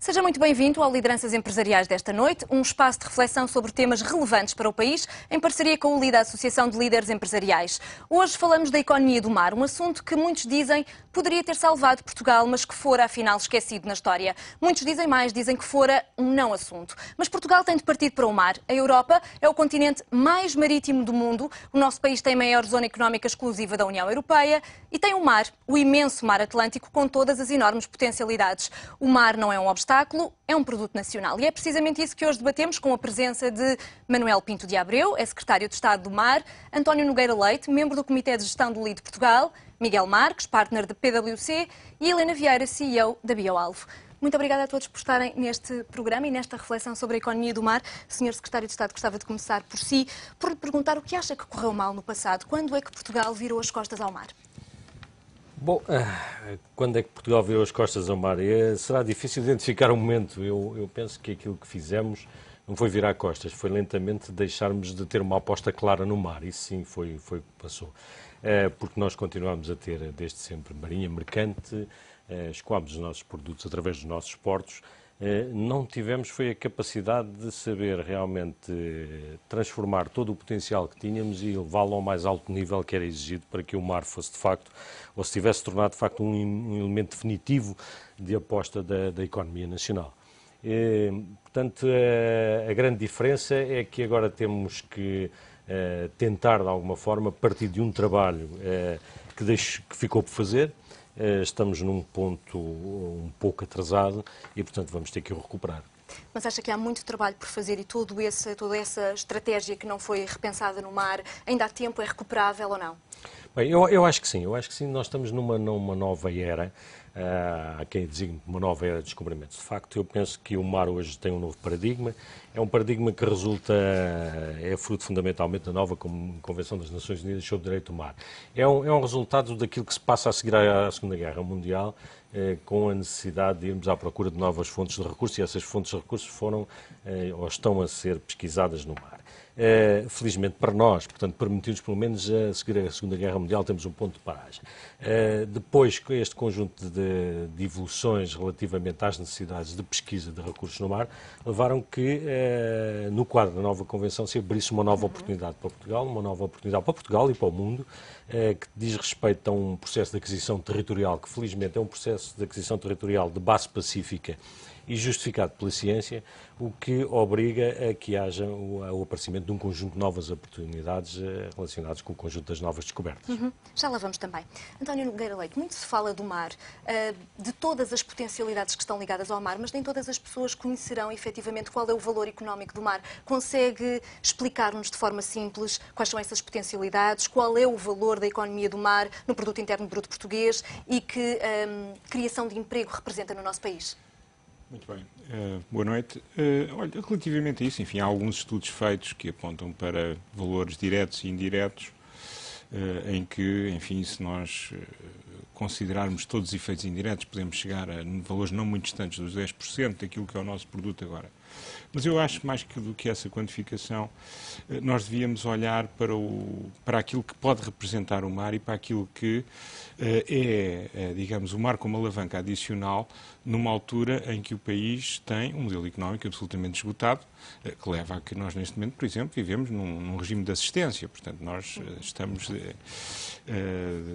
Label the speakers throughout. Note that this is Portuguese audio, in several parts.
Speaker 1: Seja muito bem-vindo ao Lideranças Empresariais desta noite, um espaço de reflexão sobre temas relevantes para o país, em parceria com o LIDA, a Associação de Líderes Empresariais. Hoje falamos da economia do mar, um assunto que muitos dizem poderia ter salvado Portugal, mas que fora, afinal, esquecido na história. Muitos dizem mais, dizem que fora um não assunto. Mas Portugal tem de partir para o mar. A Europa é o continente mais marítimo do mundo, o nosso país tem a maior zona económica exclusiva da União Europeia e tem o mar, o imenso mar Atlântico, com todas as enormes potencialidades. O mar não é um obstáculo, é um produto nacional. E é precisamente isso que hoje debatemos com a presença de Manuel Pinto de Abreu, é secretário de Estado do Mar, António Nogueira Leite, membro do Comitê de Gestão do LIDE Portugal, Miguel Marques, partner da PwC e Helena Vieira, CEO da BioAlvo. Muito obrigada a todos por estarem neste programa e nesta reflexão sobre a economia do mar. Senhor Secretário de Estado, gostava de começar por si, por lhe perguntar o que acha que correu mal no passado. Quando é que Portugal virou as costas ao mar?
Speaker 2: Bom, quando é que Portugal virou as costas ao mar? Será difícil identificar um momento. Eu penso que aquilo que fizemos não foi virar costas, foi lentamente deixarmos de ter uma aposta clara no mar. Isso sim foi o que passou. Porque nós continuamos a ter, desde sempre, marinha mercante, escoámos os nossos produtos através dos nossos portos. Não tivemos foi a capacidade de saber realmente transformar todo o potencial que tínhamos e levá-lo ao mais alto nível que era exigido para que o mar fosse de facto, ou se tivesse tornado de facto um elemento definitivo de aposta da economia nacional. Portanto, a grande diferença é que agora temos que tentar de alguma forma partir de um trabalho que ficou por fazer. Estamos num ponto um pouco atrasado e, portanto, vamos ter que o recuperar.
Speaker 1: Mas acha que há muito trabalho por fazer e toda essa estratégia que não foi repensada no mar, ainda há tempo, é recuperável ou não?
Speaker 2: Bem, eu acho que sim. Eu acho que sim. Nós estamos numa nova era. Há quem designe uma nova era de descobrimentos. De facto, eu penso que o mar hoje tem um novo paradigma. É um paradigma que é fruto fundamentalmente da nova Convenção das Nações Unidas sobre o Direito do Mar. É um resultado daquilo que se passa a seguir à Segunda Guerra Mundial, com a necessidade de irmos à procura de novas fontes de recursos, e essas fontes de recursos foram ou estão a ser pesquisadas no mar. Felizmente para nós, portanto, permitiu-nos pelo menos a seguir a Segunda Guerra Mundial, temos um ponto de paragem. Depois, este conjunto de evoluções relativamente às necessidades de pesquisa de recursos no mar, levaram que, no quadro da nova Convenção, se abrisse uma nova oportunidade para Portugal, uma nova oportunidade para Portugal e para o mundo, que diz respeito a um processo de aquisição territorial, que felizmente é um processo de aquisição territorial de base pacífica e justificado pela ciência, o que obriga a que haja o aparecimento de um conjunto de novas oportunidades relacionadas com o conjunto das novas descobertas.
Speaker 1: Já lá vamos também. António Nogueira Leite, muito se fala do mar, de todas as potencialidades que estão ligadas ao mar, mas nem todas as pessoas conhecerão efetivamente qual é o valor económico do mar. Consegue explicar-nos de forma simples quais são essas potencialidades, qual é o valor da economia do mar no produto interno bruto português e que criação de emprego representa no nosso país?
Speaker 3: Muito bem. Boa noite. Olha, relativamente a isso, enfim, há alguns estudos feitos que apontam para valores diretos e indiretos, em que, enfim, se nós considerarmos todos os efeitos indiretos, podemos chegar a valores não muito distantes dos 10% daquilo que é o nosso produto agora. Mas eu acho mais do que essa quantificação, nós devíamos olhar para aquilo que pode representar o mar e para aquilo que digamos, o mar como alavanca adicional numa altura em que o país tem um modelo económico absolutamente esgotado, que leva a que nós, neste momento, por exemplo, vivemos num regime de assistência. Portanto, nós estamos,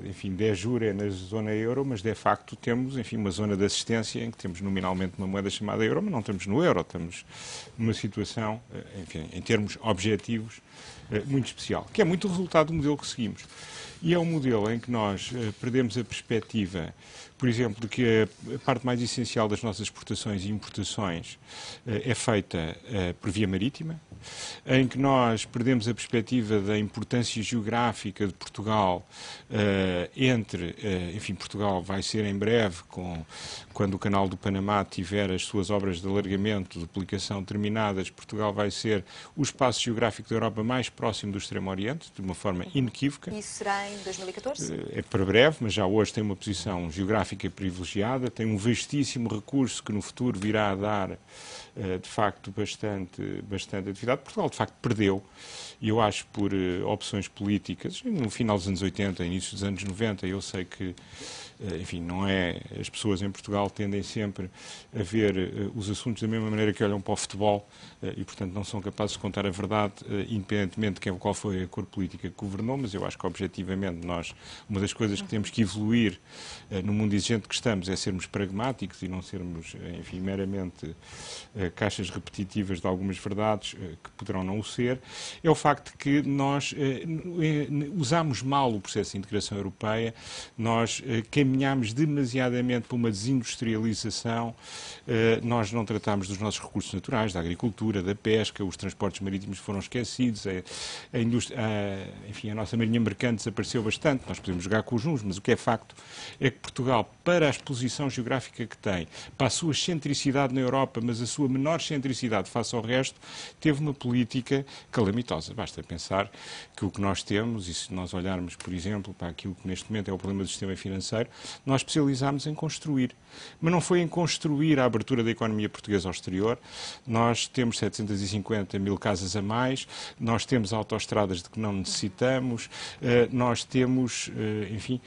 Speaker 3: enfim, de jure na zona euro, mas de facto temos, enfim, uma zona de assistência em que temos nominalmente uma moeda chamada euro, mas não estamos no euro, estamos numa situação, enfim, em termos objetivos, muito especial, que é muito o resultado do modelo que seguimos. E é um modelo em que nós perdemos a perspectiva, por exemplo, de que a parte mais essencial das nossas exportações e importações é feita por via marítima, em que nós perdemos a perspectiva da importância geográfica de Portugal enfim, Portugal vai ser em breve, quando o Canal do Panamá tiver as suas obras de alargamento, de duplicação terminadas, Portugal vai ser o espaço geográfico da Europa mais próximo do Extremo Oriente, de uma forma inequívoca.
Speaker 1: Isso será em 2014?
Speaker 3: É para breve, mas já hoje tem uma posição geográfica privilegiada, tem um vastíssimo recurso que no futuro virá a dar, de facto, bastante atividade. Portugal, de facto, perdeu, e eu acho por opções políticas, no final dos anos 80, início dos anos 90, eu sei que enfim, não é... As pessoas em Portugal tendem sempre a ver os assuntos da mesma maneira que olham para o futebol e, portanto, não são capazes de contar a verdade, independentemente de qual foi a cor política que governou, mas eu acho que, objetivamente, uma das coisas que temos que evoluir no mundo exigente que estamos é sermos pragmáticos e não sermos, enfim, meramente caixas repetitivas de algumas verdades que poderão não o ser. É o facto de que nós usámos mal o processo de integração europeia, nós caminhámos demasiadamente para uma desindustrialização, nós não tratámos dos nossos recursos naturais, da agricultura, da pesca, os transportes marítimos foram esquecidos, enfim, a nossa marinha mercante desapareceu bastante, nós podemos jogar com os números, mas o que é facto é que Portugal, para a exposição geográfica que tem, para a sua centricidade na Europa, mas a sua menor centricidade face ao resto, teve uma política calamitosa. Basta pensar que o que nós temos, e se nós olharmos, por exemplo, para aquilo que neste momento é o problema do sistema financeiro, nós especializámos em construir. Mas não foi em construir a abertura da economia portuguesa ao exterior. Nós temos 750 mil casas a mais, nós temos autoestradas de que não necessitamos, nós temos, enfim,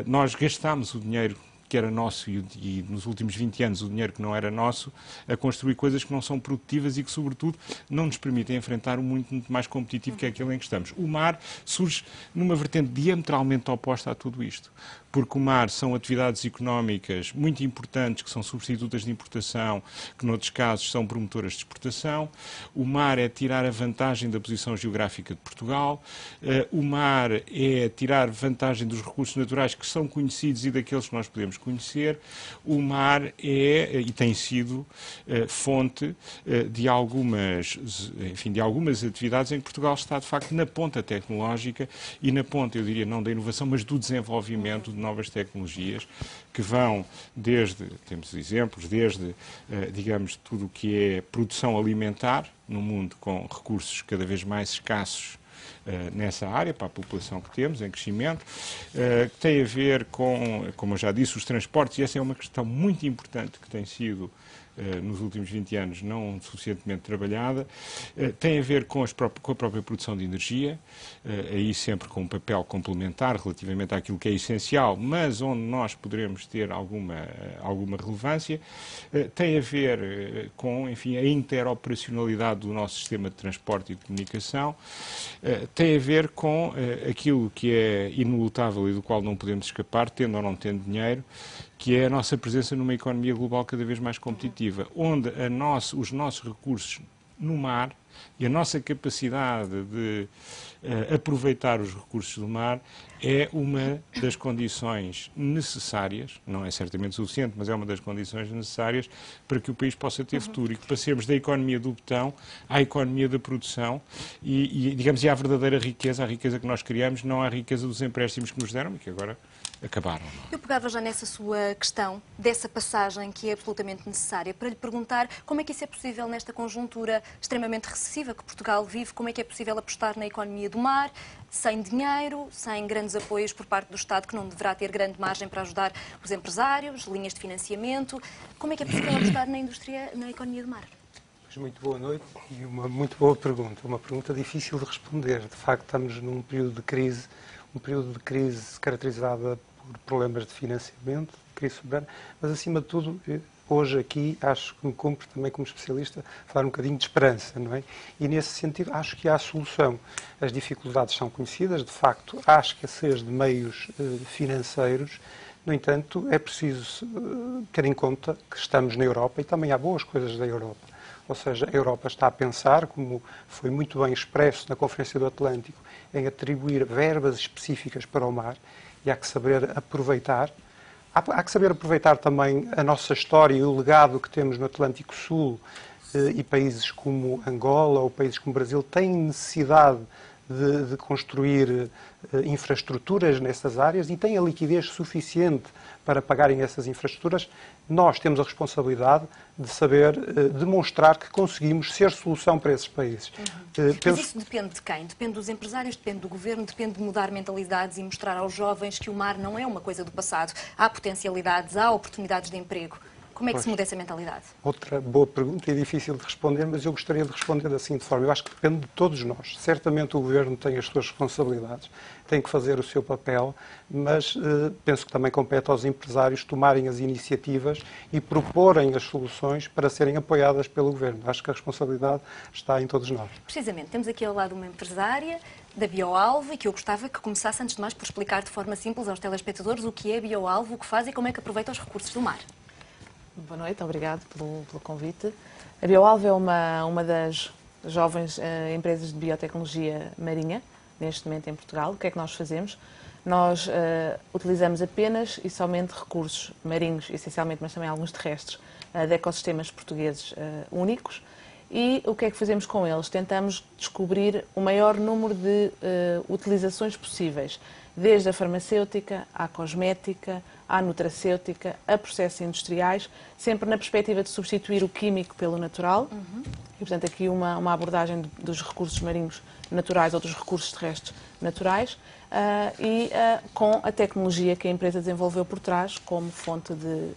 Speaker 3: nós gastámos o dinheiro que era nosso e nos últimos 20 anos o dinheiro que não era nosso a construir coisas que não são produtivas e que, sobretudo, não nos permitem enfrentar um mundo muito mais competitivo que é aquele em que estamos. O mar surge numa vertente diametralmente oposta a tudo isto, porque o mar são atividades económicas muito importantes que são substitutas de importação, que noutros casos são promotoras de exportação. O mar é tirar a vantagem da posição geográfica de Portugal. O mar é tirar vantagem dos recursos naturais que são conhecidos e daqueles que nós podemos conhecer. O mar é e tem sido fonte de algumas atividades em que Portugal está, de facto, na ponta tecnológica e na ponta, eu diria, não da inovação, mas do desenvolvimento de novas tecnologias que vão temos exemplos, digamos, tudo o que é produção alimentar num mundo com recursos cada vez mais escassos nessa área, para a população que temos, em crescimento, que tem a ver com, como eu já disse, os transportes, e essa é uma questão muito importante que tem sido nos últimos 20 anos não suficientemente trabalhada, tem a ver com a própria produção de energia, aí sempre com um papel complementar relativamente àquilo que é essencial, mas onde nós poderemos ter alguma relevância, tem a ver com, enfim, a interoperacionalidade do nosso sistema de transporte e de comunicação, tem a ver com aquilo que é inelutável e do qual não podemos escapar, tendo ou não tendo dinheiro, que é a nossa presença numa economia global cada vez mais competitiva, onde os nossos recursos no mar e a nossa capacidade de aproveitar os recursos do mar é uma das condições necessárias, não é certamente suficiente, mas é uma das condições necessárias para que o país possa ter futuro e que passemos da economia do botão à economia da produção digamos, à verdadeira riqueza, a riqueza que nós criamos, não à riqueza dos empréstimos que nos deram e que agora acabaram.
Speaker 1: Eu pegava já nessa sua questão, dessa passagem que é absolutamente necessária, para lhe perguntar como é que isso é possível nesta conjuntura extremamente recessiva que Portugal vive, como é que é possível apostar na economia do mar, sem dinheiro, sem grandes apoios por parte do Estado, que não deverá ter grande margem para ajudar os empresários, linhas de financiamento. Como é que é possível apostar na indústria, na economia do mar?
Speaker 4: Muito boa noite e uma muito boa pergunta. Uma pergunta difícil de responder. De facto, estamos num período de crise, caracterizada por problemas de financiamento, crise soberana, mas, acima de tudo, hoje aqui acho que me cumpre também como especialista falar um bocadinho de esperança, não é? E nesse sentido acho que há solução. As dificuldades são conhecidas, de facto há escassez de meios financeiros. No entanto, é preciso ter em conta que estamos na Europa e também há boas coisas da Europa. Ou seja, a Europa está a pensar, como foi muito bem expresso na Conferência do Atlântico, em atribuir verbas específicas para o mar, e há que saber aproveitar. Há que saber aproveitar também a nossa história e o legado que temos no Atlântico Sul, e países como Angola ou países como Brasil têm necessidade de construir infraestruturas nessas áreas e têm a liquidez suficiente para pagarem essas infraestruturas. Nós temos a responsabilidade de saber demonstrar que conseguimos ser solução para esses países.
Speaker 1: Mas isso depende de quem? Depende dos empresários, depende do governo, depende de mudar mentalidades e mostrar aos jovens que o mar não é uma coisa do passado. Há potencialidades, há oportunidades de emprego. Como é que se muda essa mentalidade?
Speaker 4: Outra boa pergunta e difícil de responder, mas eu gostaria de responder da seguinte forma. Eu acho que depende de todos nós. Certamente o Governo tem as suas responsabilidades, tem que fazer o seu papel, mas penso que também compete aos empresários tomarem as iniciativas e proporem as soluções para serem apoiadas pelo Governo. Acho que a responsabilidade está em todos nós.
Speaker 1: Precisamente, temos aqui ao lado uma empresária da Bioalvo e que eu gostava que começasse, antes de mais, por explicar de forma simples aos telespectadores o que é Bioalvo, o que faz e como é que aproveita os recursos do mar.
Speaker 5: Boa noite, obrigado pelo convite. A Bioalvo é uma das jovens empresas de biotecnologia marinha, neste momento em Portugal. O que é que nós fazemos? Nós utilizamos apenas e somente recursos marinhos, essencialmente, mas também alguns terrestres, de ecossistemas portugueses únicos. E o que é que fazemos com eles? Tentamos descobrir o maior número de utilizações possíveis, desde a farmacêutica, à cosmética, à nutracêutica, a processos industriais, sempre na perspectiva de substituir o químico pelo natural. E, portanto, aqui uma abordagem dos recursos marinhos naturais ou dos recursos terrestres naturais com a tecnologia que a empresa desenvolveu por trás como fonte de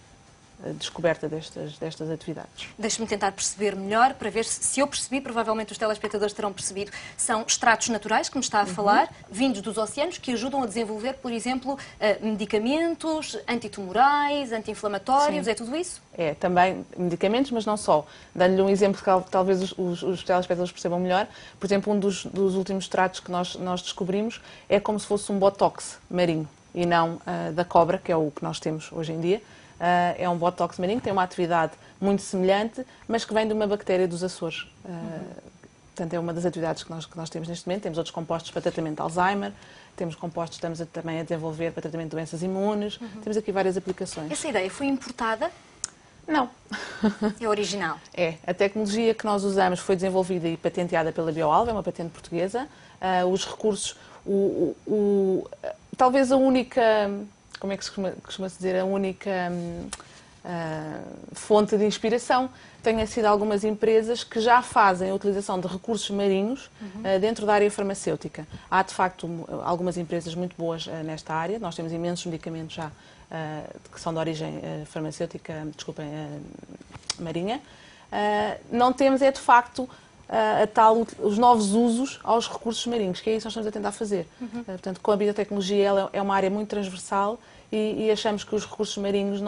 Speaker 5: descoberta destas atividades.
Speaker 1: Deixe-me tentar perceber melhor, para ver se eu percebi, provavelmente os telespectadores terão percebido. São extratos naturais, que me está a falar, vindos dos oceanos, que ajudam a desenvolver, por exemplo, medicamentos antitumorais, anti-inflamatórios, é tudo isso?
Speaker 5: É, também medicamentos, mas não só. Dando-lhe um exemplo que talvez os telespectadores percebam melhor, por exemplo, um dos últimos extratos que nós descobrimos é como se fosse um botox marinho, e não da cobra, que é o que nós temos hoje em dia. É um botox marinho, tem uma atividade muito semelhante, mas que vem de uma bactéria dos Açores. Portanto, é uma das atividades que nós temos neste momento. Temos outros compostos para tratamento de Alzheimer, temos compostos que estamos também a desenvolver para tratamento de doenças imunes. Temos aqui várias aplicações.
Speaker 1: Essa ideia foi importada?
Speaker 5: Não.
Speaker 1: É original?
Speaker 5: É. A tecnologia que nós usamos foi desenvolvida e patenteada pela Bioalvo, é uma patente portuguesa. Os recursos, talvez a única... Como é que costuma-se dizer, a única fonte de inspiração tenha sido algumas empresas que já fazem a utilização de recursos marinhos dentro da área farmacêutica. Há, de facto, algumas empresas muito boas nesta área. Nós temos imensos medicamentos já que são de origem farmacêutica, marinha. Não temos, de facto, os novos usos aos recursos marinhos, que é isso que nós estamos a tentar fazer. Portanto, com a biotecnologia, ela é uma área muito transversal e achamos que os recursos marinhos,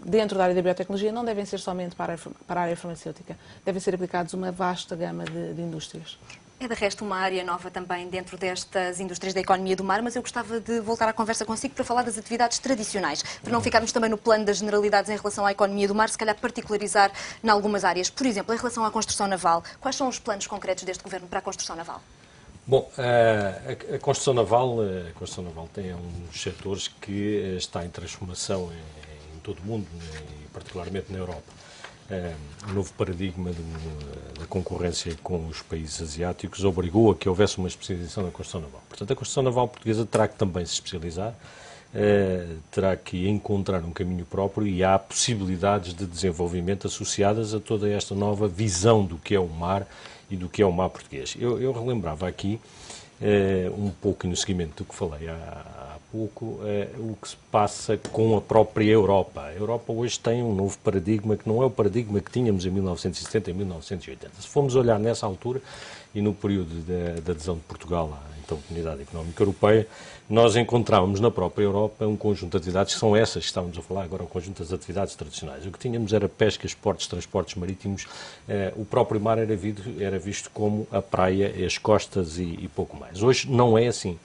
Speaker 5: dentro da área da biotecnologia, não devem ser somente para a área farmacêutica, devem ser aplicados uma vasta gama de indústrias.
Speaker 1: É, de resto, uma área nova também dentro destas indústrias da economia do mar, mas eu gostava de voltar à conversa consigo para falar das atividades tradicionais, para não ficarmos também no plano das generalidades em relação à economia do mar, se calhar particularizar em algumas áreas. Por exemplo, em relação à construção naval, quais são os planos concretos deste Governo para a construção naval?
Speaker 2: Bom, a construção naval tem uns setores que está em transformação em todo o mundo, e particularmente na Europa. O novo paradigma da concorrência com os países asiáticos obrigou a que houvesse uma especialização na construção naval. Portanto, a construção naval portuguesa terá que também se especializar, terá que encontrar um caminho próprio e há possibilidades de desenvolvimento associadas a toda esta nova visão do que é o mar e do que é o mar português. Eu relembrava aqui, um pouco no seguimento do que falei há pouco, o que se passa com a própria Europa. A Europa hoje tem um novo paradigma que não é o paradigma que tínhamos em 1970 e 1980. Se formos olhar nessa altura e no período da adesão de Portugal à então Comunidade Económica Europeia, nós encontrávamos na própria Europa um conjunto de atividades que são essas que estávamos a falar agora, o conjunto das atividades tradicionais. O que tínhamos era pesca, esportes, transportes marítimos. O próprio mar era visto como a praia, as costas e pouco mais. Hoje não é assim.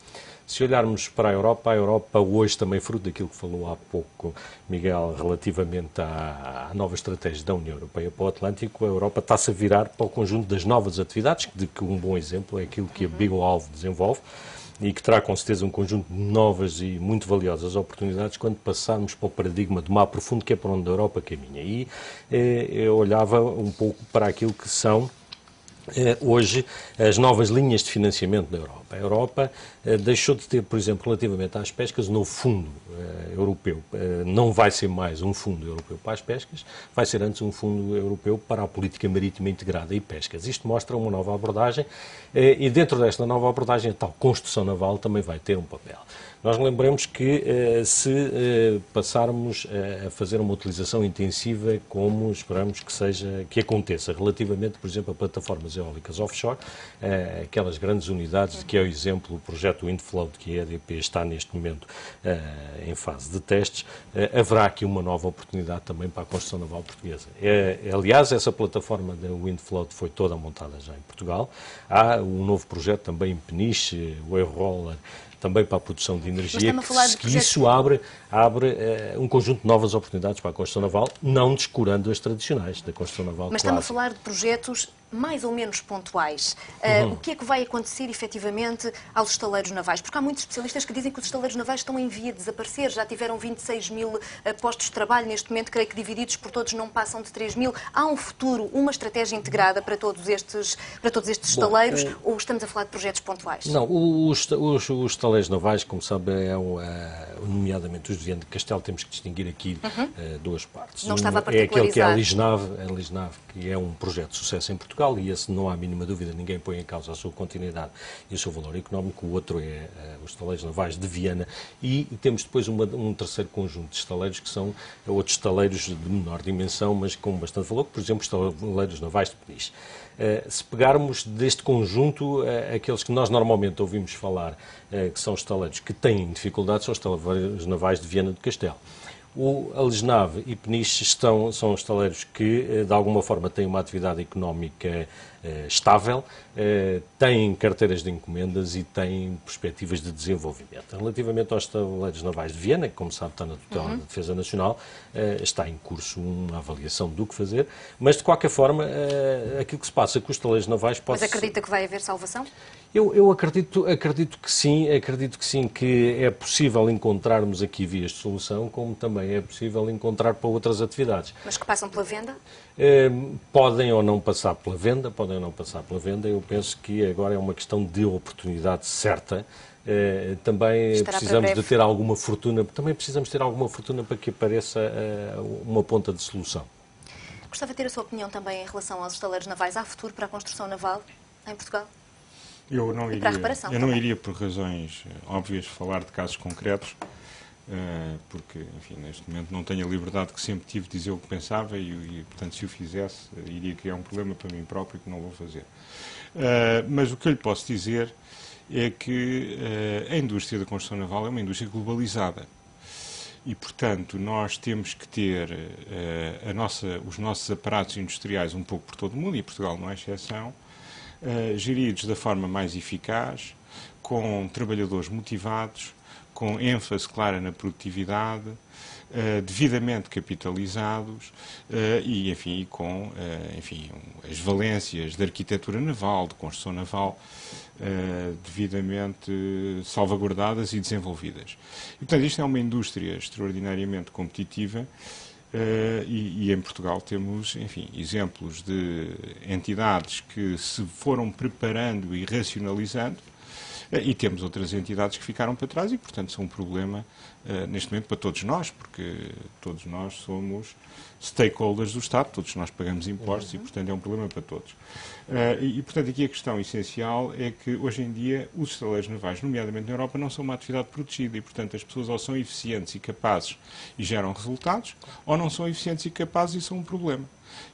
Speaker 2: Se olharmos para a Europa hoje também, fruto daquilo que falou há pouco Miguel, relativamente à nova estratégia da União Europeia para o Atlântico, a Europa está-se a virar para o conjunto das novas atividades, de que um bom exemplo é aquilo que a Bioalvo desenvolve, e que terá com certeza um conjunto de novas e muito valiosas oportunidades quando passarmos para o paradigma do mar profundo, que é para onde a Europa caminha. E eu olhava um pouco para aquilo que são hoje as novas linhas de financiamento da Europa. A Europa deixou de ter, por exemplo, relativamente às pescas, no fundo europeu. Não vai ser mais um fundo europeu para as pescas, vai ser antes um fundo europeu para a política marítima integrada e pescas. Isto mostra uma nova abordagem e dentro desta nova abordagem a tal construção naval também vai ter um papel. Nós lembremos que se passarmos a fazer uma utilização intensiva como esperamos que aconteça relativamente, por exemplo, a plataformas eólicas offshore, aquelas grandes unidades, que é o exemplo, o projeto Windfloat, que a EDP está neste momento em fase de testes, haverá aqui uma nova oportunidade também para a construção naval portuguesa. Aliás, essa plataforma da Windfloat foi toda montada já em Portugal. Há um novo projeto também em Peniche, o Air-Roller, também para a produção de energia, que isso abre um conjunto de novas oportunidades para a construção naval, não descurando as tradicionais da construção naval.
Speaker 1: Mas estamos a falar de projetos mais ou menos pontuais. O que é que vai acontecer, efetivamente, aos estaleiros navais? Porque há muitos especialistas que dizem que os estaleiros navais estão em via de desaparecer. Já tiveram 26 mil postos de trabalho. Neste momento, creio que divididos por todos não passam de 3 mil. Há um futuro, uma estratégia integrada para todos estes estaleiros? Ou estamos a falar de projetos pontuais?
Speaker 2: Não, os estaleiros navais, como sabe, nomeadamente os de Viana do Castelo, temos que distinguir aqui duas partes.
Speaker 1: Não estava a
Speaker 2: é aquele que é a
Speaker 1: particularizar.
Speaker 2: Lisnave, que é um projeto de sucesso em Portugal, e esse não há a mínima dúvida, ninguém põe em causa a sua continuidade e o seu valor económico. O outro é os estaleiros navais de Viana, e temos depois um terceiro conjunto de estaleiros, que são outros estaleiros de menor dimensão, mas com bastante valor, por exemplo, os estaleiros navais de Peniche. Se pegarmos deste conjunto, aqueles que nós normalmente ouvimos falar, que são estaleiros que têm dificuldades, são os estaleiros navais de Viana do Castelo. A Lisnave e Peniche são estaleiros que, de alguma forma, têm uma atividade económica estável, têm carteiras de encomendas e têm perspectivas de desenvolvimento. Relativamente aos estaleiros navais de Viana, que, como sabe, está na tutela da Defesa Nacional, está em curso uma avaliação do que fazer, mas, de qualquer forma, aquilo que se passa com os estaleiros navais pode...
Speaker 1: Mas acredita que vai haver salvação?
Speaker 2: Eu acredito que sim, que é possível encontrarmos aqui vias de solução, como também é possível encontrar para outras atividades.
Speaker 1: Mas que passam pela venda?
Speaker 2: Podem ou não passar pela venda, eu penso que agora é uma questão de oportunidade certa. Também precisamos de ter alguma fortuna, para que apareça uma ponta de solução.
Speaker 1: Gostava de ter a sua opinião também em relação aos estaleiros navais. Há futuro para a construção naval em Portugal?
Speaker 3: Eu não iria, por razões óbvias, falar de casos concretos, porque, enfim, neste momento não tenho a liberdade que sempre tive de dizer o que pensava e, portanto, se o fizesse, iria criar um problema para mim próprio que não vou fazer. Mas o que eu lhe posso dizer é que a indústria da construção naval é uma indústria globalizada. E, portanto, nós temos que ter os nossos aparatos industriais um pouco por todo o mundo, e Portugal não é exceção, geridos da forma mais eficaz, com trabalhadores motivados, com ênfase clara na produtividade, devidamente capitalizados e, enfim, com as valências da arquitetura naval, de construção naval, devidamente salvaguardadas e desenvolvidas. E, portanto, isto é uma indústria extraordinariamente competitiva. E em Portugal temos, enfim, exemplos de entidades que se foram preparando e racionalizando, e temos outras entidades que ficaram para trás e, portanto, são um problema neste momento para todos nós, porque todos nós somos stakeholders do Estado, todos nós pagamos impostos e, portanto, é um problema para todos. Portanto, aqui a questão essencial é que, hoje em dia, os estaleiros navais, nomeadamente na Europa, não são uma atividade protegida e, portanto, as pessoas ou são eficientes e capazes e geram resultados, ou não são eficientes e capazes e são um problema.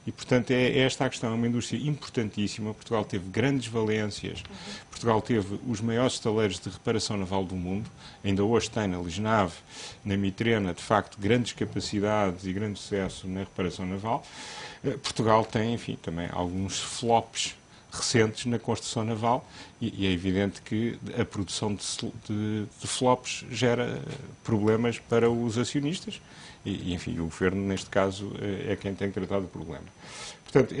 Speaker 3: E, portanto, é esta a questão. É uma indústria importantíssima. Portugal teve grandes valências. Portugal teve os maiores estaleiros de reparação naval do mundo. Ainda hoje tem na Lisnave, na Mitrena, de facto, grandes capacidades e grande sucesso na reparação naval. Portugal tem, enfim, também alguns flops recentes na construção naval e é evidente que a produção de flops gera problemas para os acionistas e, enfim, o Governo, neste caso, é quem tem tratado o problema. Portanto,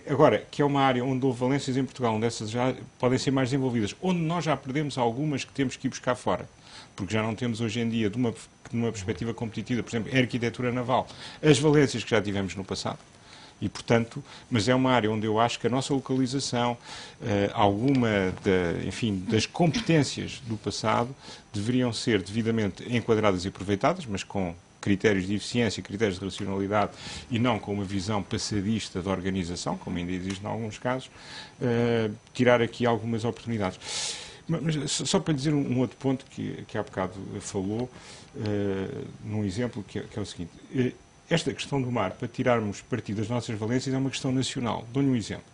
Speaker 3: agora, que é uma área onde houve valências em Portugal, onde essas já podem ser mais desenvolvidas, onde nós já perdemos algumas que temos que ir buscar fora, porque já não temos hoje em dia, numa perspectiva competitiva, por exemplo, a arquitetura naval, as valências que já tivemos no passado. E, portanto, mas é uma área onde eu acho que a nossa localização, enfim, das competências do passado deveriam ser devidamente enquadradas e aproveitadas, mas com critérios de eficiência, critérios de racionalidade e não com uma visão passadista da organização, como ainda existe em alguns casos, tirar aqui algumas oportunidades. Mas só para dizer um outro ponto que há bocado falou, num exemplo que é o seguinte. Esta questão do mar, para tirarmos partido das nossas valências, é uma questão nacional. Dou-lhe um exemplo.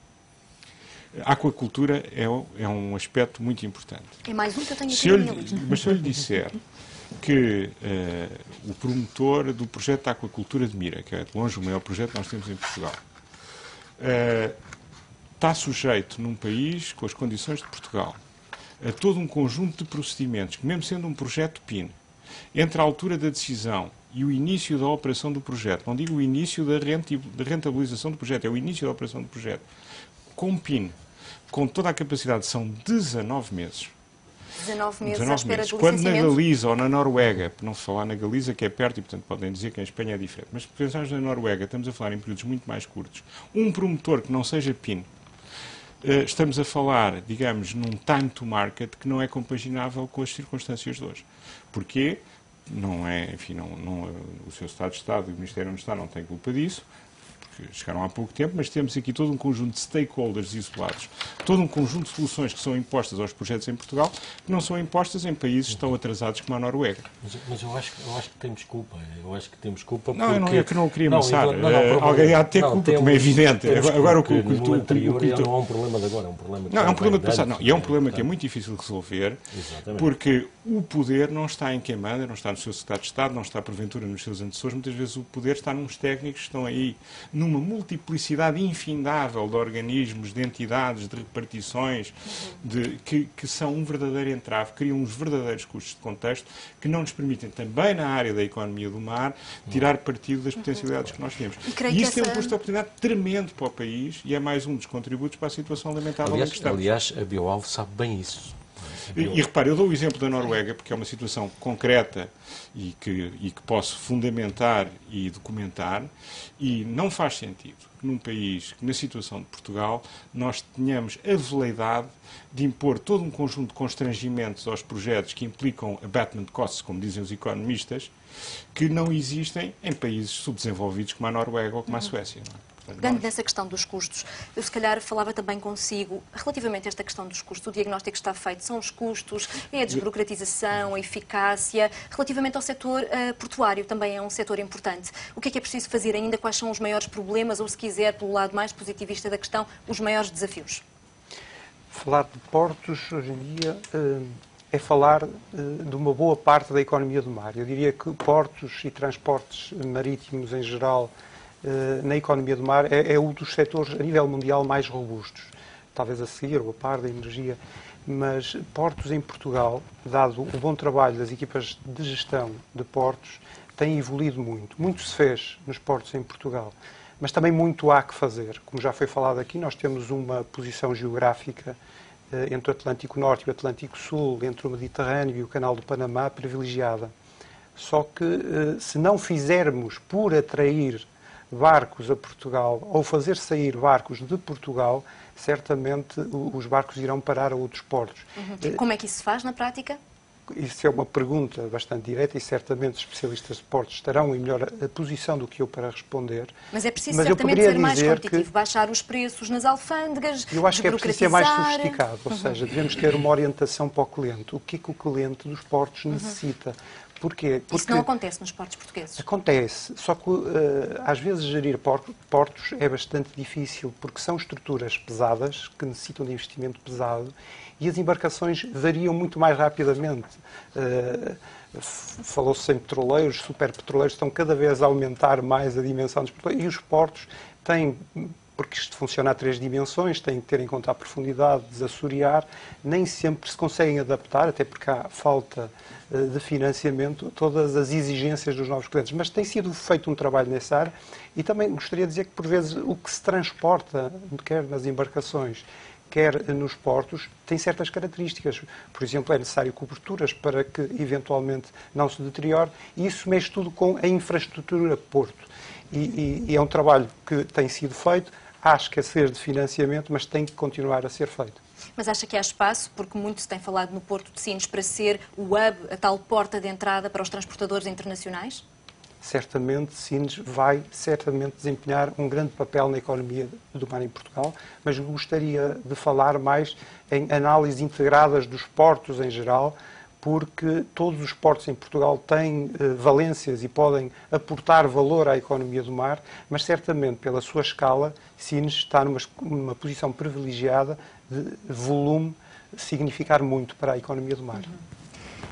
Speaker 3: A aquacultura é um aspecto muito importante.
Speaker 1: É mais um que eu tenho aqui na minha lista.
Speaker 3: Mas se eu lhe disser que o promotor do projeto da aquacultura de Mira, que é de longe o maior projeto que nós temos em Portugal, está sujeito num país com as condições de Portugal a todo um conjunto de procedimentos, que mesmo sendo um projeto PIN, entre a altura da decisão e o início da operação do projeto, não digo o início da rentabilização do projeto, é o início da operação do projeto, com PIN, com toda a capacidade, são 19 meses.
Speaker 1: 19 meses à espera de
Speaker 3: Quando na
Speaker 1: licenciamento.
Speaker 3: Galiza ou na Noruega, por não se falar na Galiza, que é perto e, portanto, podem dizer que em Espanha é diferente, mas se pensarmos na Noruega, estamos a falar em períodos muito mais curtos. Um promotor que não seja PIN, estamos a falar, digamos, num time to market que não é compaginável com as circunstâncias de hoje. Porquê? Não é, enfim, o seu Estado de Estado e o Ministério onde está não tem culpa disso, porque chegaram há pouco tempo, mas temos aqui todo um conjunto de stakeholders isolados, todo um conjunto de soluções que são impostas aos projetos em Portugal, que não são impostas em países tão atrasados como a Noruega.
Speaker 2: Mas eu acho que temos culpa. Eu acho que temos culpa porque...
Speaker 3: Não, é que não o queria amassar.
Speaker 2: Não,
Speaker 3: alguém há de ter culpa, como é evidente. Agora,
Speaker 2: no anterior não é um problema de agora, é um problema que
Speaker 3: não, é um problema de passado. Não, e é um problema que é muito difícil de resolver,
Speaker 2: exatamente,
Speaker 3: porque o poder não está em quem manda, não está no seu secretário de Estado, não está porventura nos seus antecessores, muitas vezes o poder está nos técnicos que estão aí numa multiplicidade infindável de organismos, de entidades, de repartições, que são um verdadeiro entrave, criam uns verdadeiros custos de contexto que não nos permitem, também na área da economia do mar, tirar partido das potencialidades que nós temos. E isso tem um custo de oportunidade tremendo para o país e é mais um dos contributos para a situação lamentável em que estamos.
Speaker 2: Aliás, a Bioalvo sabe bem isso.
Speaker 3: E repare, eu dou o exemplo da Noruega, porque é uma situação concreta e que posso fundamentar e documentar, e não faz sentido que num país, na situação de Portugal, nós tenhamos a veleidade de impor todo um conjunto de constrangimentos aos projetos que implicam abatement costs, como dizem os economistas, que não existem em países subdesenvolvidos como a Noruega ou como a Suécia. Não é?
Speaker 1: Pegando nessa questão dos custos, eu se calhar falava também consigo, relativamente a esta questão dos custos, o diagnóstico que está feito são os custos, é a desburocratização, a eficácia, relativamente ao setor portuário, também é um setor importante. O que é preciso fazer ainda? Quais são os maiores problemas, ou se quiser, pelo lado mais positivista da questão, os maiores desafios?
Speaker 4: Falar de portos, hoje em dia, é falar de uma boa parte da economia do mar. Eu diria que portos e transportes marítimos em geral na economia do mar é um dos setores a nível mundial mais robustos. Talvez a seguir, ou a par da energia. Mas portos em Portugal, dado o bom trabalho das equipas de gestão de portos, têm evoluído muito. Muito se fez nos portos em Portugal. Mas também muito há que fazer. Como já foi falado aqui, nós temos uma posição geográfica entre o Atlântico Norte e o Atlântico Sul, entre o Mediterrâneo e o Canal do Panamá, privilegiada. Só que se não fizermos por atrair barcos a Portugal ou fazer sair barcos de Portugal, certamente os barcos irão parar a outros portos.
Speaker 1: Como é que isso se faz na prática?
Speaker 4: Isso é uma pergunta bastante direta e certamente os especialistas de portos estarão em melhor posição do que eu para responder.
Speaker 1: Mas é preciso certamente ser mais competitivo, baixar os preços nas alfândegas,
Speaker 4: eu acho que é preciso ser mais sofisticado, ou seja, devemos ter uma orientação para o cliente. O que é que o cliente dos portos necessita? Porquê? Porque
Speaker 1: isso não acontece nos portos portugueses?
Speaker 4: Acontece, só que às vezes gerir portos é bastante difícil, porque são estruturas pesadas, que necessitam de investimento pesado, e as embarcações variam muito mais rapidamente. Falou-se em petroleiros, superpetroleiros estão cada vez a aumentar mais a dimensão dos petroleiros, e os portos têm, porque isto funciona a 3 dimensões, têm que ter em conta a profundidade, desassorear, nem sempre se conseguem adaptar, até porque há falta de financiamento, todas as exigências dos novos clientes. Mas tem sido feito um trabalho nessa área e também gostaria de dizer que, por vezes, o que se transporta, quer nas embarcações, quer nos portos, tem certas características. Por exemplo, é necessário coberturas para que, eventualmente, não se deteriore, e isso mexe tudo com a infraestrutura porto. E é um trabalho que tem sido feito, há escassez de financiamento, mas tem que continuar a ser feito.
Speaker 1: Mas acha que há espaço, porque muito se tem falado no Porto de Sines, para ser o hub, a tal porta de entrada para os transportadores internacionais?
Speaker 4: Certamente, Sines vai certamente desempenhar um grande papel na economia do mar em Portugal, mas gostaria de falar mais em análises integradas dos portos em geral, porque todos os portos em Portugal têm valências e podem aportar valor à economia do mar, mas certamente pela sua escala, Sines está numa posição privilegiada de volume significar muito para a economia do mar.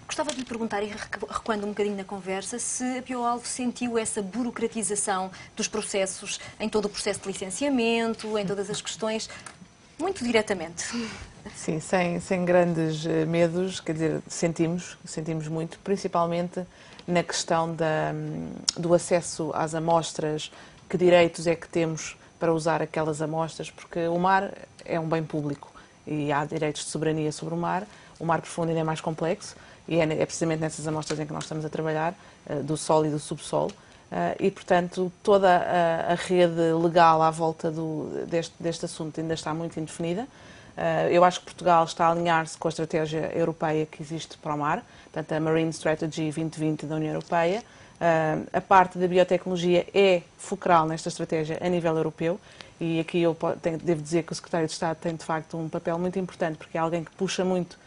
Speaker 1: Gostava de lhe perguntar, e recuando um bocadinho na conversa, se a Bioalvo sentiu essa burocratização dos processos, em todo o processo de licenciamento, em todas as questões, muito diretamente.
Speaker 5: Sim, sem grandes medos, quer dizer, sentimos muito, principalmente na questão do acesso às amostras, que direitos é que temos para usar aquelas amostras, porque o mar é um bem público e há direitos de soberania sobre o mar profundo ainda é mais complexo e é precisamente nessas amostras em que nós estamos a trabalhar, do solo e do subsolo, e, portanto, toda a rede legal à volta deste assunto ainda está muito indefinida. Eu acho que Portugal está a alinhar-se com a estratégia europeia que existe para o mar, portanto, a Marine Strategy 2020 da União Europeia. A parte da biotecnologia é focal nesta estratégia a nível europeu e aqui eu devo dizer que o Secretário de Estado tem, de facto, um papel muito importante porque é alguém que puxa muito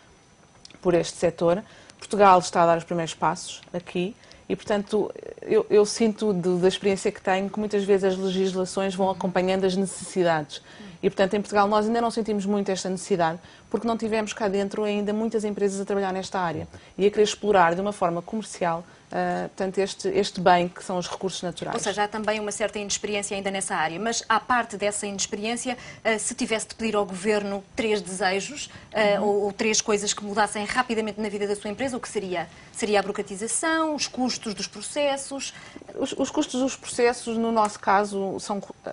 Speaker 5: por este setor. Portugal está a dar os primeiros passos aqui e, portanto, eu sinto da experiência que tenho que muitas vezes as legislações vão acompanhando as necessidades. E, portanto, em Portugal nós ainda não sentimos muito esta necessidade porque não tivemos cá dentro ainda muitas empresas a trabalhar nesta área e a querer explorar de uma forma comercial portanto, este bem que são os recursos naturais.
Speaker 1: Ou seja, há também uma certa inexperiência ainda nessa área, mas à parte dessa inexperiência, se tivesse de pedir ao Governo 3 desejos ou 3 coisas que mudassem rapidamente na vida da sua empresa, o que seria? Seria a burocratização, os custos dos processos?
Speaker 5: Os custos dos processos, no nosso caso,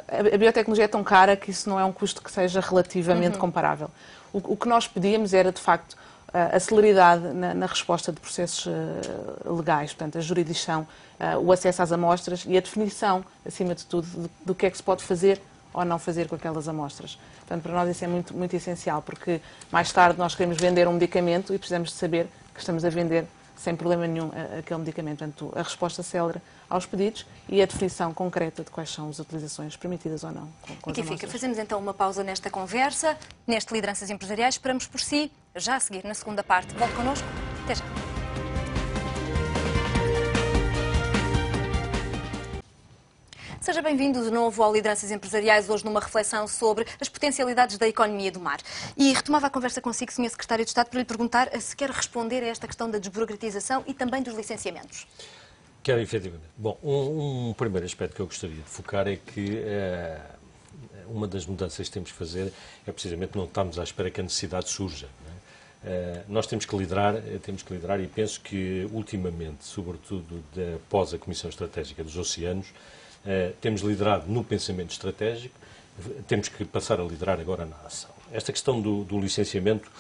Speaker 5: a biotecnologia é tão cara que isso não é um custo que seja relativamente comparável. O que nós pedíamos era, de facto, a celeridade na resposta de processos legais, portanto, a jurisdição, o acesso às amostras e a definição, acima de tudo, do que é que se pode fazer ou não fazer com aquelas amostras. Portanto, para nós isso é muito, muito essencial, porque mais tarde nós queremos vender um medicamento e precisamos de saber que estamos a vender sem problema nenhum aquele medicamento. Portanto, a resposta célere aos pedidos e a definição concreta de quais são as utilizações permitidas ou não.
Speaker 1: Aqui fica. Fazemos então uma pausa nesta conversa, neste Lideranças Empresariais. Esperamos por si, já a seguir, na segunda parte. Volte connosco. Até já. Seja bem-vindo de novo ao Lideranças Empresariais, hoje numa reflexão sobre as potencialidades da economia do mar. E retomava a conversa consigo, Sr. Secretário de Estado, para lhe perguntar se quer responder a esta questão da desburocratização e também dos licenciamentos.
Speaker 2: Quero, efetivamente. Bom, um primeiro aspecto que eu gostaria de focar é que uma das mudanças que temos que fazer é precisamente não estarmos à espera que a necessidade surja. Nós temos que liderar e penso que ultimamente, sobretudo após a Comissão Estratégica dos Oceanos, temos liderado no pensamento estratégico, temos que passar a liderar agora na ação. Esta questão do licenciamento,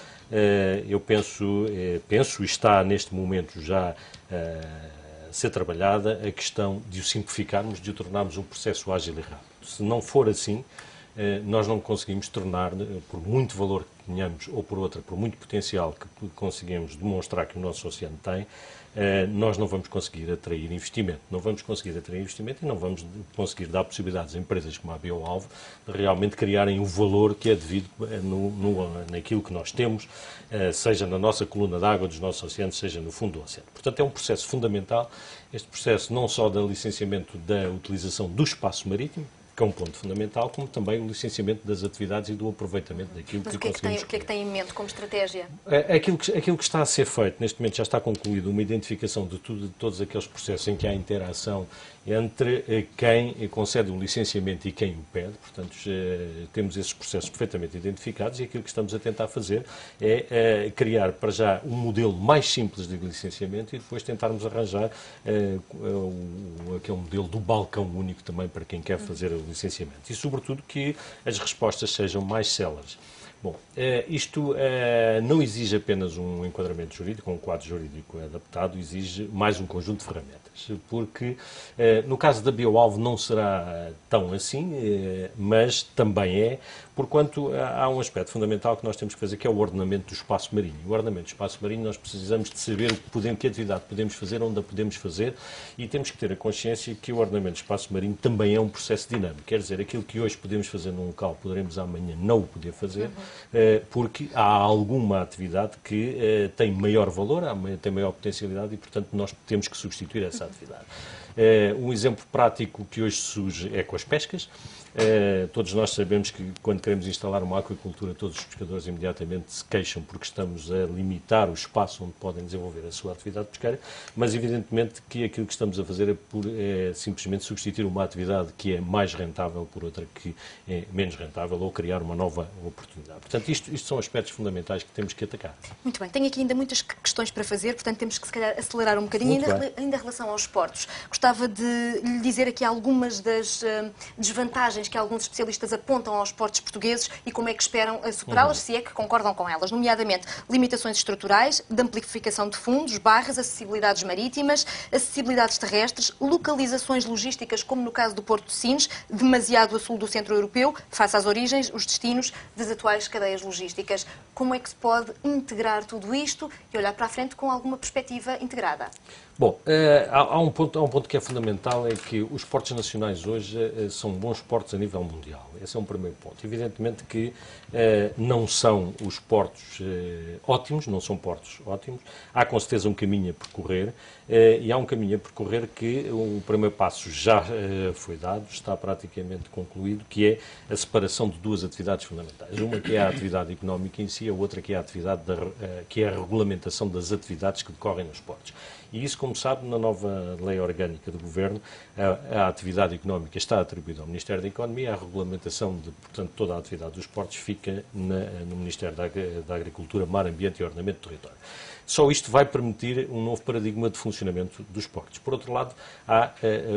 Speaker 2: eu penso e está neste momento já a ser trabalhada a questão de o simplificarmos, de o tornarmos um processo ágil e rápido. Se não for assim, nós não conseguimos tornar, por muito valor que tenhamos, ou por outra, por muito potencial que conseguimos demonstrar que o nosso oceano tem, nós não vamos conseguir atrair investimento. Não vamos conseguir atrair investimento e não vamos conseguir dar possibilidades a empresas como a Bioalvo de realmente criarem o valor que é devido naquilo que nós temos, seja na nossa coluna d'água dos nossos oceanos, seja no fundo do oceano. Portanto, é um processo fundamental, este processo não só do licenciamento da utilização do espaço marítimo, que é um ponto fundamental, como também o licenciamento das atividades e do aproveitamento daquilo que conseguimos.
Speaker 1: O que é que tem em mente como estratégia?
Speaker 2: Aquilo que está a ser feito, neste momento já está concluído uma identificação de todos aqueles processos em que há interação entre quem concede o licenciamento e quem o pede. Portanto, temos esses processos perfeitamente identificados e aquilo que estamos a tentar fazer é criar, para já, um modelo mais simples de licenciamento e depois tentarmos arranjar aquele modelo do balcão único também para quem quer fazer o licenciamento. E, sobretudo, que as respostas sejam mais céleres. Bom, isto não exige apenas um enquadramento jurídico, um quadro jurídico adaptado, exige mais um conjunto de ferramentas, porque no caso da Bioalvo não será tão assim, mas também é, porquanto há um aspecto fundamental que nós temos que fazer, que é o ordenamento do espaço marinho. O ordenamento do espaço marinho, nós precisamos de saber que atividade podemos fazer, onde a podemos fazer, e temos que ter a consciência que o ordenamento do espaço marinho também é um processo dinâmico. Quer dizer, aquilo que hoje podemos fazer num local, poderemos amanhã não o poder fazer, porque há alguma atividade que tem maior valor, tem maior potencialidade e, portanto, nós temos que substituir essa atividade. Um exemplo prático que hoje surge é com as pescas. Todos nós sabemos que quando queremos instalar uma aquacultura, todos os pescadores imediatamente se queixam porque estamos a limitar o espaço onde podem desenvolver a sua atividade pesqueira, mas evidentemente que aquilo que estamos a fazer é simplesmente substituir uma atividade que é mais rentável por outra que é menos rentável ou criar uma nova oportunidade. Portanto, isto são aspectos fundamentais que temos que atacar.
Speaker 1: Muito bem, tenho aqui ainda muitas questões para fazer, portanto temos que se calhar acelerar um bocadinho. Ainda em relação aos portos, gostava de lhe dizer aqui algumas das desvantagens que alguns especialistas apontam aos portos portugueses e como é que esperam superá-las, se é que concordam com elas, nomeadamente limitações estruturais, de amplificação de fundos, barras, acessibilidades marítimas, acessibilidades terrestres, localizações logísticas, como no caso do Porto de Sines, demasiado a sul do centro europeu, face às origens, os destinos das atuais cadeias logísticas. Como é que se pode integrar tudo isto e olhar para a frente com alguma perspectiva integrada?
Speaker 2: Bom, há um ponto que é fundamental, é que os portos nacionais hoje são bons portos a nível mundial. Esse é um primeiro ponto. Evidentemente que não são os portos ótimos, não são portos ótimos. Há com certeza um caminho a percorrer e há um caminho a percorrer que o primeiro passo já foi dado, está praticamente concluído, que é a separação de duas atividades fundamentais. Uma que é a atividade económica em si, a outra que é a atividade que é a regulamentação das atividades que decorrem nos portos. E isso, como sabe, na nova lei orgânica do Governo, a atividade económica está atribuída ao Ministério da Economia, a regulamentação de, portanto, toda a atividade dos portos fica no Ministério da Agricultura, Mar, Ambiente e Ordenamento do Território. Só isto vai permitir um novo paradigma de funcionamento dos portos. Por outro lado, há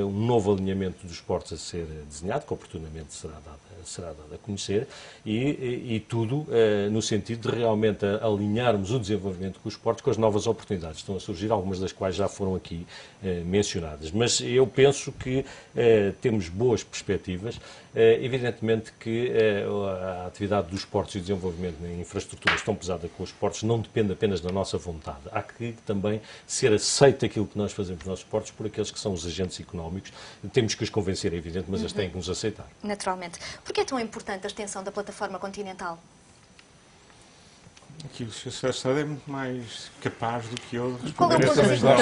Speaker 2: um novo alinhamento dos portos a ser desenhado, que oportunamente será dado a conhecer, e tudo no sentido de realmente alinharmos o desenvolvimento com os portos com as novas oportunidades que estão a surgir, algumas das quais já foram aqui mencionadas. Mas eu penso que temos boas perspectivas. Evidentemente que a atividade dos portos e o desenvolvimento em infraestruturas tão pesada com os portos não depende apenas da nossa vontade. Há que também ser aceito aquilo que nós fazemos nos nossos portos por aqueles que são os agentes económicos. Temos que os convencer, é evidente, mas eles têm que nos aceitar.
Speaker 1: Naturalmente. Por que é tão importante a extensão da plataforma continental?
Speaker 3: Aqui o Sr. Estado é muito mais capaz do que eu de
Speaker 1: responder
Speaker 3: essa
Speaker 1: questão.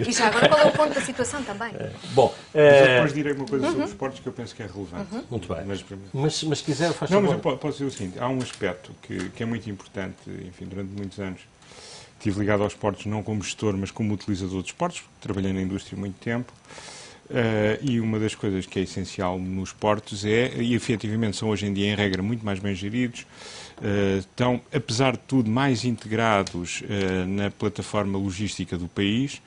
Speaker 1: E já agora, qual é o ponto da situação também?
Speaker 2: Bom,
Speaker 3: depois direi uma coisa sobre os portos que eu penso que é relevante.
Speaker 2: Muito bem. Mas se quiser, faz
Speaker 3: favor.
Speaker 2: Não,
Speaker 3: mas eu posso dizer o seguinte, há um aspecto que é muito importante, enfim, durante muitos anos estive ligado aos portos não como gestor, mas como utilizador dos portos, trabalhei na indústria há muito tempo. E uma das coisas que é essencial nos portos e efetivamente são hoje em dia em regra muito mais bem geridos, estão, apesar de tudo, mais integrados na plataforma logística do país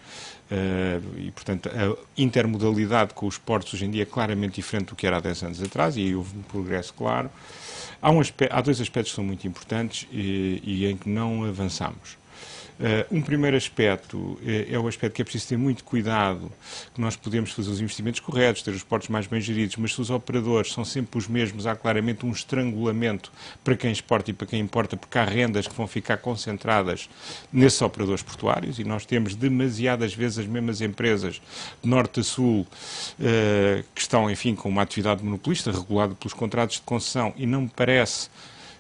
Speaker 3: e, portanto, a intermodalidade com os portos hoje em dia é claramente diferente do que era há 10 anos atrás e aí houve um progresso claro. Há dois aspectos que são muito importantes e em que não avançamos. Um primeiro aspecto é o aspecto que é preciso ter muito cuidado, que nós podemos fazer os investimentos corretos, ter os portos mais bem geridos, mas se os operadores são sempre os mesmos, há claramente um estrangulamento para quem exporta e para quem importa, porque há rendas que vão ficar concentradas nesses operadores portuários e nós temos demasiadas vezes as mesmas empresas de norte a sul que estão, enfim, com uma atividade monopolista regulada pelos contratos de concessão e não me parece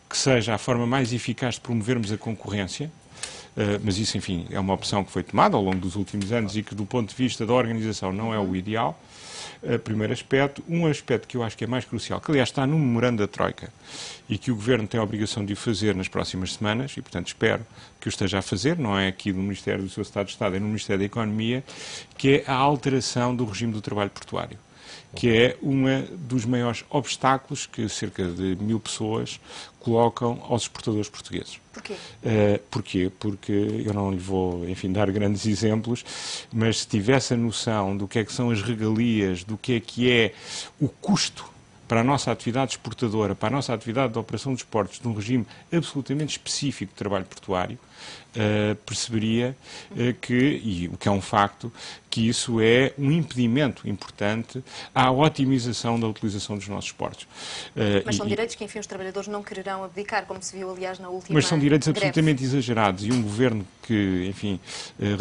Speaker 3: que seja a forma mais eficaz de promovermos a concorrência. Mas isso, enfim, é uma opção que foi tomada ao longo dos últimos anos e que, do ponto de vista da organização, não é o ideal. Primeiro aspecto. Um aspecto que eu acho que é mais crucial, que aliás está no memorando da Troika e que o Governo tem a obrigação de o fazer nas próximas semanas, e portanto espero que o esteja a fazer, não é aqui no Ministério do Seu Estado de Estado, é no Ministério da Economia, que é a alteração do regime do trabalho portuário, que é um dos maiores obstáculos que cerca de 1000 pessoas colocam aos exportadores portugueses.
Speaker 1: Porquê?
Speaker 3: Porquê? Porque eu não lhe vou, enfim, dar grandes exemplos, mas se tivesse a noção do que é que são as regalias, do que é o custo para a nossa atividade exportadora, para a nossa atividade de operação de portos, de um regime absolutamente específico de trabalho portuário, perceberia que, e o que é um facto, que isso é um impedimento importante à otimização da utilização dos nossos portos.
Speaker 1: Mas são direitos que, enfim, os trabalhadores não quererão abdicar, como se viu, aliás, na última
Speaker 3: Mas são direitos
Speaker 1: greve.
Speaker 3: absolutamente exagerados, e um governo que, enfim,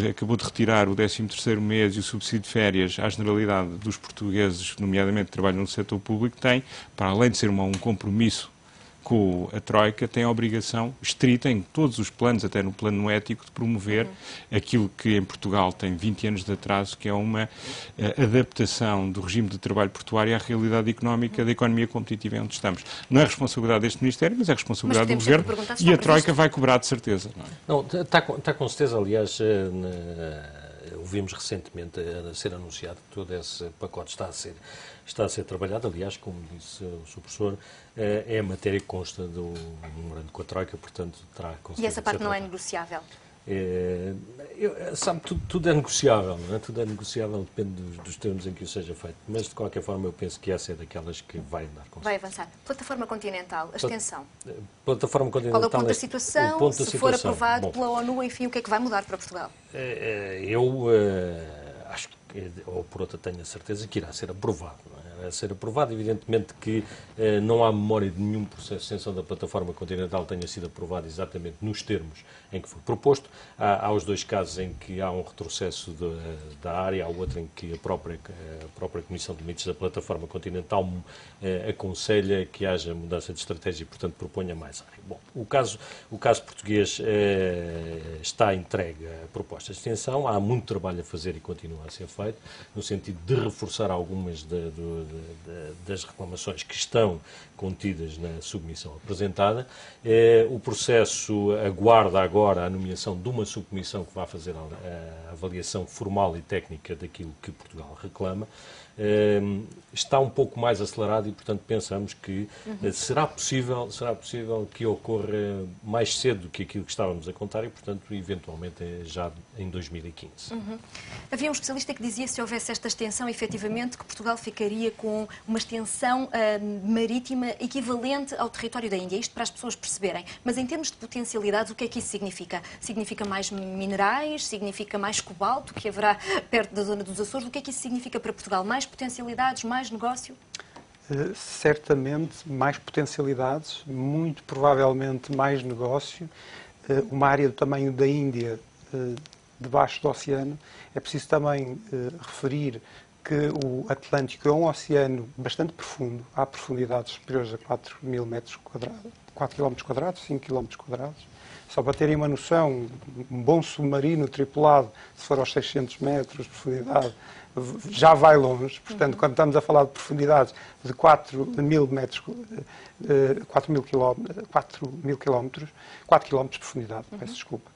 Speaker 3: acabou de retirar o 13º mês e o subsídio de férias à generalidade dos portugueses, nomeadamente que trabalham no setor público, tem, para além de ser um compromisso com a Troika, tem a obrigação estrita em todos os planos, até no plano ético, de promover aquilo que em Portugal tem 20 anos de atraso, que é uma adaptação do regime de trabalho portuário à realidade económica da economia competitiva em onde estamos. Não é responsabilidade deste Ministério, mas é responsabilidade do Governo, e a Troika vai cobrar de certeza.
Speaker 2: Não, está com certeza, aliás, ouvimos recentemente a ser anunciado que todo esse pacote está a ser trabalhado. Aliás, como disse o Sr. Professor, é a matéria que consta do memorando com a Troika, portanto, terá com certeza.
Speaker 1: E essa parte não é negociável?
Speaker 2: Sabe, tudo é negociável, não é? Tudo é negociável, depende dos termos em que isso seja feito. Mas, de qualquer forma, eu penso que essa é daquelas que vai dar com certeza.
Speaker 1: Vai avançar. Plataforma continental, a extensão.
Speaker 2: Plataforma continental.
Speaker 1: Qual é o ponto da situação? Se for aprovado pela ONU, enfim, o que é que vai mudar para Portugal?
Speaker 2: Eu acho que, ou por outra tenho a certeza, que irá ser aprovado. Não é? A ser aprovado, evidentemente que não há memória de nenhum processo de extensão da plataforma continental tenha sido aprovado exatamente nos termos em que foi proposto. Há os dois casos em que há um retrocesso da área, há o outro em que a própria Comissão de Limites da plataforma continental aconselha que haja mudança de estratégia e, portanto, proponha mais área. Bom, o caso português está entregue à proposta de extensão. Há muito trabalho a fazer e continua a ser feito, no sentido de reforçar algumas das reclamações que estão contidas na submissão apresentada. O processo aguarda agora a nomeação de uma subcomissão que vai fazer a avaliação formal e técnica daquilo que Portugal reclama. Está um pouco mais acelerado e, portanto, pensamos que será possível que ocorra mais cedo do que aquilo que estávamos a contar e, portanto, eventualmente já em 2015.
Speaker 1: Havia um especialista que dizia que se houvesse esta extensão, efetivamente, que Portugal ficaria com uma extensão marítima equivalente ao território da Índia. Isto para as pessoas perceberem. Mas em termos de potencialidades, o que é que isso significa? Significa mais minerais? Significa mais cobalto que haverá perto da zona dos Açores? O que é que isso significa para Portugal? Mais potencialidades, mais negócio?
Speaker 4: Certamente mais potencialidades, muito provavelmente mais negócio. Uma área do tamanho da Índia, debaixo do oceano. É preciso também referir que o Atlântico é um oceano bastante profundo. Há profundidades superiores a 4 mil metros quadrados, 4 km quadrados, 5 km quadrados. Só para terem uma noção, um bom submarino tripulado, se for aos 600 metros de profundidade, já vai longe. Portanto, quando estamos a falar de profundidades de 4 mil quilómetros, 4 km de profundidade, peço desculpa.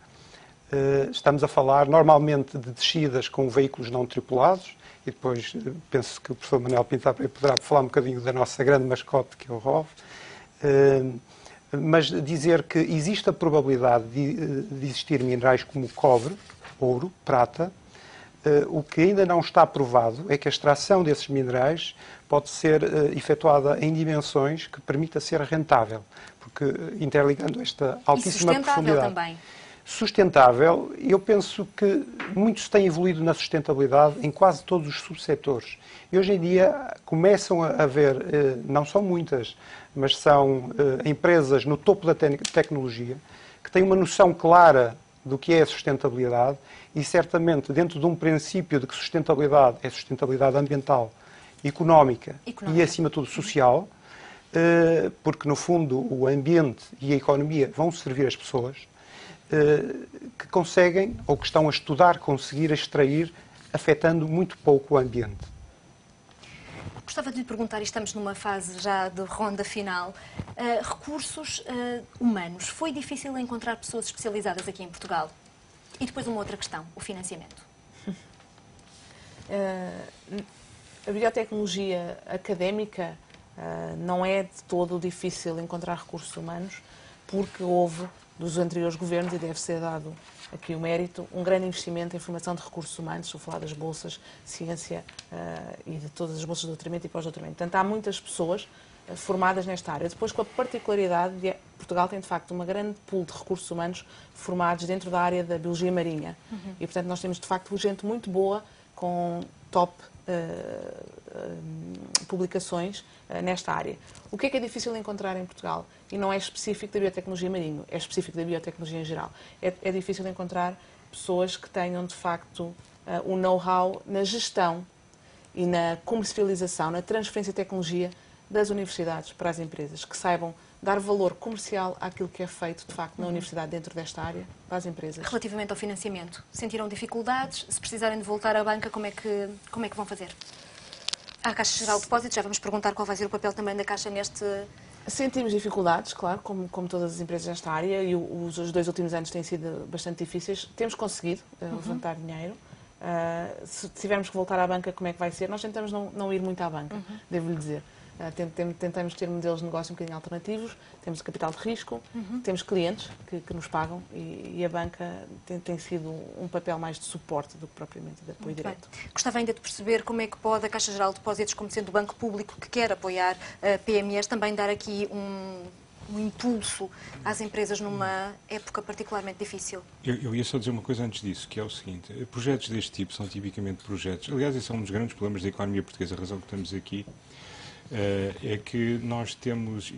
Speaker 4: Estamos a falar normalmente de descidas com veículos não tripulados, e depois penso que o professor Manuel Pintapré poderá falar um bocadinho da nossa grande mascote, que é o ROV. Mas dizer que existe a probabilidade de existir minerais como cobre, ouro, prata. O que ainda não está provado é que a extração desses minerais pode ser efetuada em dimensões que permita ser rentável, porque interligando esta altíssima profundidade.
Speaker 1: Também.
Speaker 4: Sustentável, eu penso que muito se tem evoluído na sustentabilidade em quase todos os subsetores. E hoje em dia começam a haver, não são muitas, mas são empresas no topo da tecnologia que têm uma noção clara do que é a sustentabilidade e certamente dentro de um princípio de que sustentabilidade é sustentabilidade ambiental, económica e acima de tudo social, porque no fundo o ambiente e a economia vão servir as pessoas, que conseguem ou que estão a estudar conseguir extrair afetando muito pouco o ambiente.
Speaker 1: Gostava de lhe perguntar, e estamos numa fase já de ronda final, recursos humanos. Foi difícil encontrar pessoas especializadas aqui em Portugal? E depois uma outra questão, o financiamento.
Speaker 5: A biotecnologia académica não é de todo difícil encontrar recursos humanos, porque houve dos anteriores governos, e deve ser dado aqui o mérito, um grande investimento em formação de recursos humanos, estou a falar das bolsas, ciência e de todas as bolsas de doutoramento e pós-doutoramento. Portanto, há muitas pessoas formadas nesta área. Depois, com a particularidade de Portugal tem, de facto, uma grande pool de recursos humanos formados dentro da área da biologia marinha. E, portanto, nós temos, de facto, gente muito boa com top publicações nesta área. O que é difícil encontrar em Portugal? E não é específico da biotecnologia marinha, é específico da biotecnologia em geral. É difícil encontrar pessoas que tenham, de facto, o know-how na gestão e na comercialização, na transferência de tecnologia das universidades para as empresas, que saibam dar valor comercial àquilo que é feito, de facto, na universidade, dentro desta área, para as empresas.
Speaker 1: Relativamente ao financiamento, sentiram dificuldades? Se precisarem de voltar à banca, como é que vão fazer? À Caixa Geral de Depósitos, já vamos perguntar qual vai ser o papel também da Caixa neste...
Speaker 5: Sentimos dificuldades, claro, como todas as empresas nesta área, e os 2 últimos anos têm sido bastante difíceis. Temos conseguido levantar dinheiro. Se tivermos que voltar à banca, como é que vai ser? Nós tentamos não ir muito à banca, devo-lhe dizer. Tentamos ter modelos de negócio um bocadinho alternativos, temos o capital de risco, temos clientes que nos pagam e a banca tem sido um papel mais de suporte do que propriamente de apoio direto.
Speaker 1: Gostava ainda de perceber como é que pode a Caixa Geral de Depósitos, como sendo o banco público que quer apoiar PMEs, também dar aqui um impulso às empresas numa época particularmente difícil.
Speaker 3: Eu ia só dizer uma coisa antes disso, que é o seguinte: projetos deste tipo são tipicamente projetos, aliás, esse é um dos grandes problemas da economia portuguesa, a razão que estamos aqui, é que nós temos,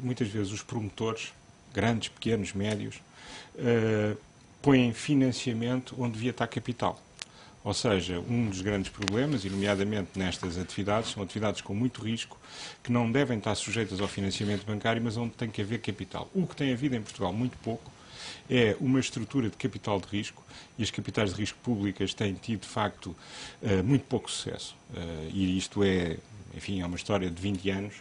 Speaker 3: muitas vezes, os promotores, grandes, pequenos, médios, põem financiamento onde devia estar capital. Ou seja, um dos grandes problemas, e nomeadamente nestas atividades, são atividades com muito risco, que não devem estar sujeitas ao financiamento bancário, mas onde tem que haver capital. O que tem havido em Portugal muito pouco é uma estrutura de capital de risco, e as capitais de risco públicas têm tido, de facto, muito pouco sucesso. E isto é, enfim, é uma história de 20 anos.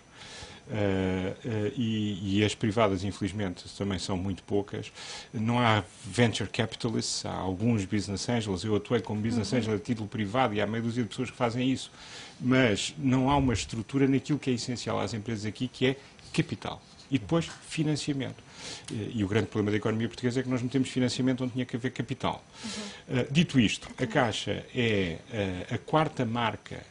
Speaker 3: E as privadas, infelizmente, também são muito poucas. Não há venture capitalists, há alguns business angels. Eu atuei como business angel a título privado e há meia dúzia de pessoas que fazem isso. Mas não há uma estrutura naquilo que é essencial às empresas aqui, que é capital. E depois, financiamento. E o grande problema da economia portuguesa é que nós metemos financiamento onde tinha que haver capital. Dito isto, a Caixa é a quarta marca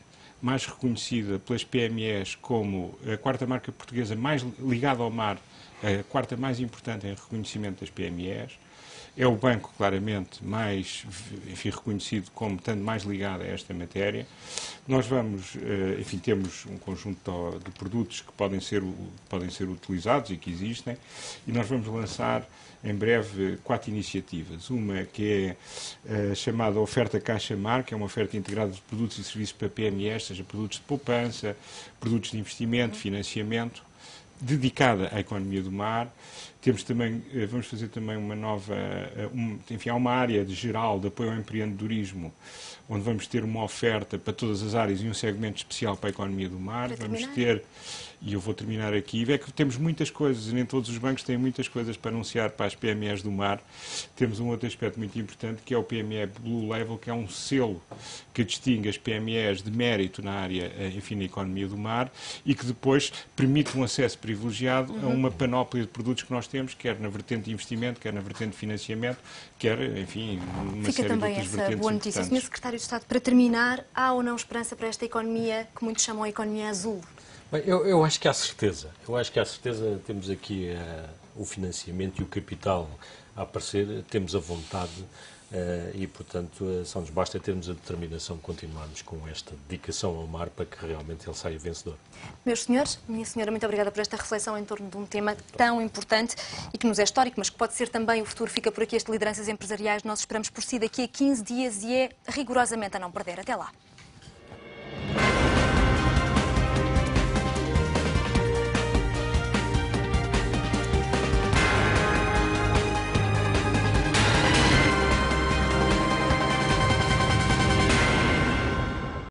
Speaker 3: mais reconhecida pelas PMEs como a quarta marca portuguesa mais ligada ao mar, a quarta mais importante em reconhecimento das PMEs. É o banco, claramente, mais, enfim, reconhecido como estando mais ligado a esta matéria. Nós vamos, enfim, temos um conjunto de produtos que podem ser utilizados e que existem, e nós vamos lançar em breve 4 iniciativas. Uma que é chamada Oferta Caixa Mar, que é uma oferta integrada de produtos e serviços para PMEs, seja produtos de poupança, produtos de investimento, financiamento, dedicada à economia do mar. Temos também, vamos fazer também uma nova, enfim, há uma área geral de apoio ao empreendedorismo, onde vamos ter uma oferta para todas as áreas e um segmento especial para a economia do mar. Vamos ter, e eu vou terminar aqui, é que temos muitas coisas, e nem todos os bancos têm muitas coisas para anunciar para as PMEs do mar. Temos um outro aspecto muito importante, que é o PME Blue Label, que é um selo que distingue as PMEs de mérito na área, enfim, na economia do mar, e que depois permite um acesso privilegiado a uma panóplia de produtos que nós temos, quer na vertente de investimento, quer na vertente de financiamento, quer, enfim, uma série de outras vertentes.
Speaker 1: Fica também essa boa notícia. Sr. Secretário de Estado, para terminar, há ou não esperança para esta economia que muitos chamam a economia azul?
Speaker 2: Bem, eu acho que há certeza. Eu acho que há certeza. Temos aqui o financiamento e o capital a aparecer, temos a vontade e, portanto, só nos basta termos a determinação de continuarmos com esta dedicação ao mar para que realmente ele saia vencedor.
Speaker 1: Meus senhores, minha senhora, muito obrigada por esta reflexão em torno de um tema tão importante e que nos é histórico, mas que pode ser também o futuro. Fica por aqui este Lideranças Empresariais. Nós esperamos por si daqui a 15 dias e é rigorosamente a não perder. Até lá.